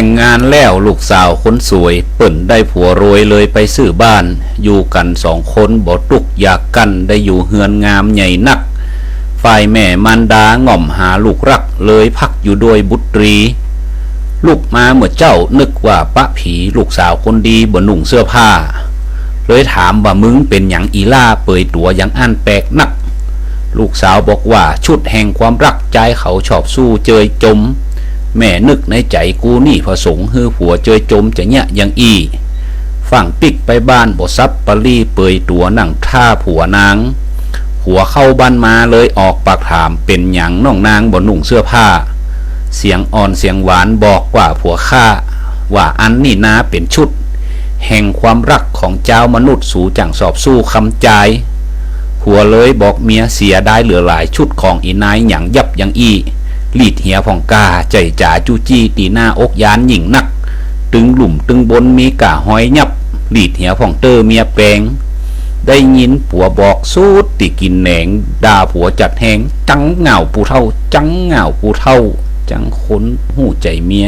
งงานแล้วลูกสาวคนสวยเปิ่นได้ผัวรวยเลยไปซื้อบ้านอยู่กัน2 คนบ่ตุกอยากกันได้อยู่เฮือนงามใหญ่นักฝ่ายแม่มารดาง่อมหาลูกรักเลยพักอยู่ด้วยบุตรีลูกมาเมื่อเจ้านึกว่าปะผีลูกสาวคนดีบ่นุ่งเสื้อผ้าเลยถามว่ามึงเป็นหยังอีล่าเปยตัวยังอันแปลกนักลูกสาวบอกว่าชุดแห่งความรักใจเขาชอบสู้เจยจมแม่นึกในใจกูนี่พระสงฆ์ฮือผัวเจยจมจะเนี่ยยังอีฝั่งปิกไปบ้านบ่ซับปะลี่เปยตัวนั่งท่าผัวนางหัวเข้าบ้านมาเลยออกปากถามเป็นหยังน้องนางบ่นุ่งเสื้อผ้าเสียงอ่อนเสียงหวานบอกว่าผัวข้าว่าอันนี่นาเป็นชุดแห่งความรักของเจ้ามนุษย์สู่จังสอบสู้คำใจผัวเลยบอกเมียเสียได้เหลือหลายชุดของอีนายหยังยับยังอีลีดเหียผ่องกาใจจ่าจูจี้ตีหน้าอกยานหญิงนักตึงหลุมตึงบนมีกะห้อยยับลีดเหียผ่องเตอเมียแปลงได้ยินผัวบอกสูดติกินแหนงด่าผัวจัดแหงจังเหงาปูเท่าจังเหงาปูเท่าจังค้นหูใจเมีย